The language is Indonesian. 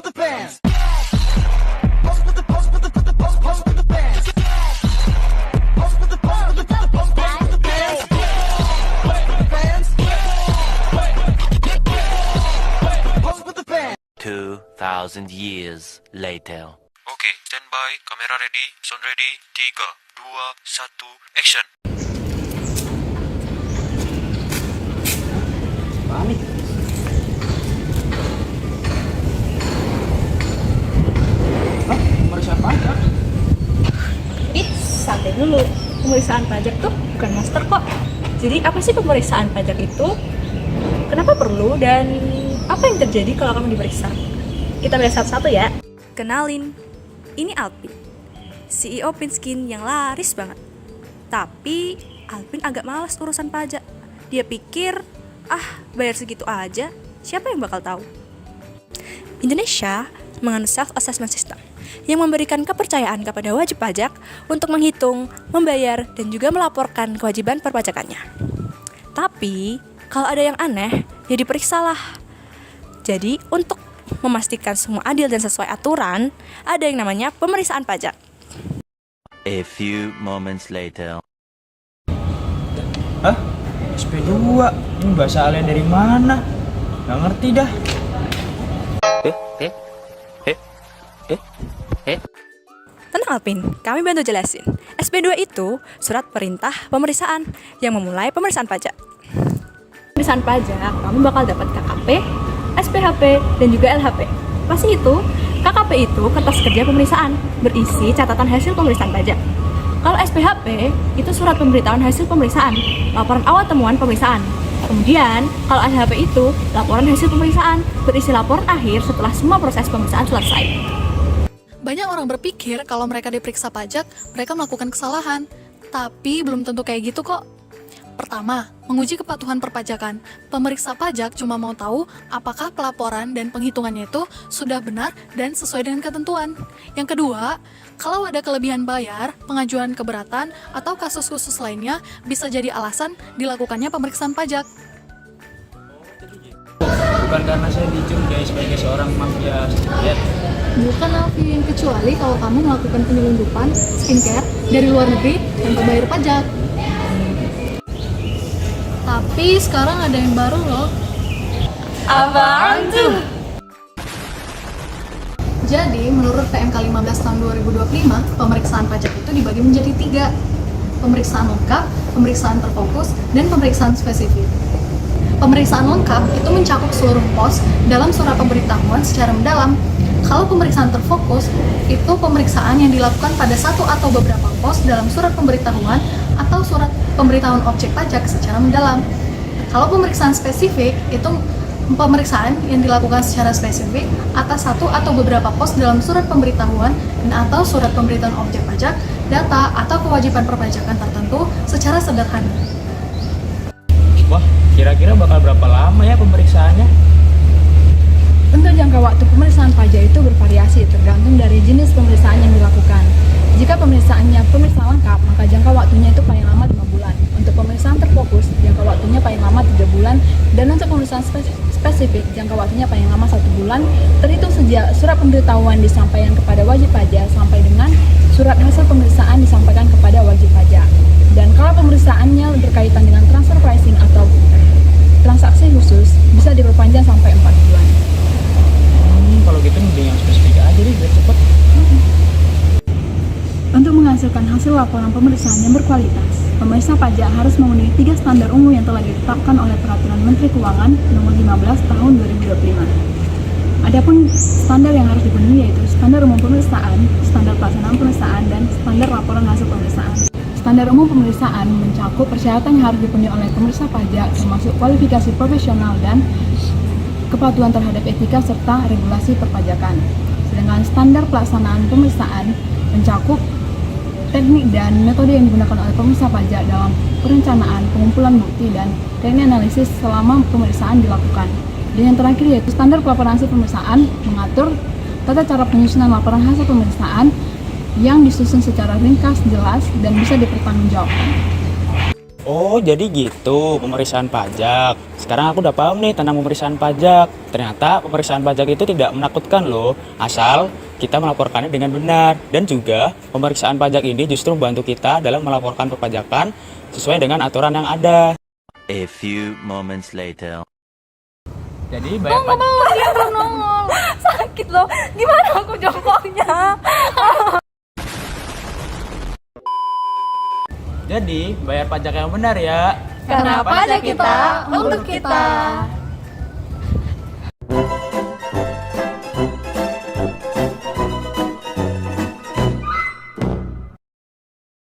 with the bands. Thousand years later. Oke, standby, kamera ready, sound ready, 3, 2, 1, action. Panik. Hah? Pemeriksaan pajak? Santai dulu. Pemeriksaan pajak tuh bukan monster kok. Jadi apa sih pemeriksaan pajak itu? Kenapa perlu dan apa yang terjadi kalau kamu diperiksa? Kita lihat satu-satu ya. Kenalin, ini Alpin, CEO Pinskin yang laris banget. Tapi Alpin agak malas urusan pajak. Dia pikir, bayar segitu aja, siapa yang bakal tahu? Indonesia menganut self-assessment system yang memberikan kepercayaan kepada wajib pajak untuk menghitung, membayar, dan juga melaporkan kewajiban perpajakannya. Tapi, kalau ada yang aneh, ya diperiksalah. Jadi, untuk memastikan semua adil dan sesuai aturan, ada yang namanya pemeriksaan pajak. A few moments later. Hah? SP2? Ini bahasa alien dari mana? Nggak ngerti dah. Tenang Alpin, kami bantu jelasin. SP2 itu surat perintah pemeriksaan yang memulai pemeriksaan pajak. Pemeriksaan pajak, kamu bakal dapat KKP, SPHP, dan juga LHP. Pasti itu, KKP itu kertas kerja pemeriksaan, berisi catatan hasil pemeriksaan pajak. Kalau SPHP, itu surat pemberitahuan hasil pemeriksaan, laporan awal temuan pemeriksaan. Kemudian, kalau LHP itu laporan hasil pemeriksaan, berisi laporan akhir setelah semua proses pemeriksaan selesai. Banyak orang berpikir kalau mereka diperiksa pajak, mereka melakukan kesalahan. Tapi belum tentu kayak gitu kok. Pertama, menguji kepatuhan perpajakan. Pemeriksa pajak cuma mau tahu apakah pelaporan dan penghitungannya itu sudah benar dan sesuai dengan ketentuan. Yang kedua, kalau ada kelebihan bayar, pengajuan keberatan, atau kasus khusus lainnya bisa jadi alasan dilakukannya pemeriksaan pajak. Bukan karena saya dicurigai sebagai seorang mafia skincare. Bukan Alvin, kecuali kalau kamu melakukan penyelundupan skincare dari luar negeri tanpa bayar pajak. Tapi sekarang ada yang baru loh. Apaan tuh? Jadi, menurut PMK 15 tahun 2025, pemeriksaan pajak itu dibagi menjadi 3. Pemeriksaan lengkap, pemeriksaan terfokus, dan pemeriksaan spesifik. Pemeriksaan lengkap itu mencakup seluruh pos dalam surat pemberitahuan secara mendalam. Kalau pemeriksaan terfokus, itu pemeriksaan yang dilakukan pada satu atau beberapa pos dalam surat pemberitahuan atau surat pemberitahuan objek pajak secara mendalam. Kalau pemeriksaan spesifik, itu pemeriksaan yang dilakukan secara spesifik atas satu atau beberapa pos dalam surat pemberitahuan dan atau surat pemberitahuan objek pajak, data, atau kewajiban perpajakan tertentu secara sederhana. Wah, kira-kira bakal berapa lama ya pemeriksaannya? Untuk jangka waktu pemeriksaan pajak itu bervariasi tergantung dari jenis pemeriksaan yang dilakukan. Jika pemeriksaannya pemeriksaan lengkap, maka jangka waktunya itu paling lama 5 bulan. Untuk pemeriksaan terfokus, jangka waktunya paling lama 3 bulan. Dan untuk pemeriksaan spesifik, jangka waktunya paling lama 1 bulan. Terhitung sejak surat pemberitahuan disampaikan kepada wajib pajak sampai dengan surat hasil pemeriksaan disampaikan kepada wajib pajak. Dan kalau pemeriksaannya berkaitan dengan transfer pricing atau transaksi khusus, bisa diperpanjang sampai 4 bulan. Kalau gitu mending yang spesifik aja deh biar cepet. Untuk menghasilkan hasil laporan pemeriksaan yang berkualitas, pemeriksa pajak harus memenuhi 3 standar umum yang telah ditetapkan oleh Peraturan Menteri Keuangan Nomor 15 Tahun 2025. Adapun standar yang harus dipenuhi yaitu standar umum pemeriksaan, standar pelaksanaan pemeriksaan, dan standar laporan hasil pemeriksaan. Standar umum pemeriksaan mencakup persyaratan yang harus dipenuhi oleh pemeriksa pajak, termasuk kualifikasi profesional dan kepatuhan terhadap etika serta regulasi perpajakan. Sedangkan standar pelaksanaan pemeriksaan mencakup teknik dan metode yang digunakan oleh pemeriksa pajak dalam perencanaan, pengumpulan bukti, dan teknik analisis selama pemeriksaan dilakukan. Dan yang terakhir yaitu standar pelaporan hasil pemeriksaan mengatur tata cara penyusunan laporan hasil pemeriksaan yang disusun secara ringkas, jelas, dan bisa dipertanggungjawabkan. Oh, jadi gitu pemeriksaan pajak. Sekarang aku udah paham nih tentang pemeriksaan pajak. Ternyata pemeriksaan pajak itu tidak menakutkan loh, asal kita melaporkannya dengan benar. Dan juga pemeriksaan pajak ini justru membantu kita dalam melaporkan perpajakan sesuai dengan aturan yang ada. A few moments later. Jadi bayar pajak. Dia belum nongol. Sakit loh. Gimana aku jongkoknya? Jadi bayar pajak yang benar ya. Karena pajak kita untuk kita.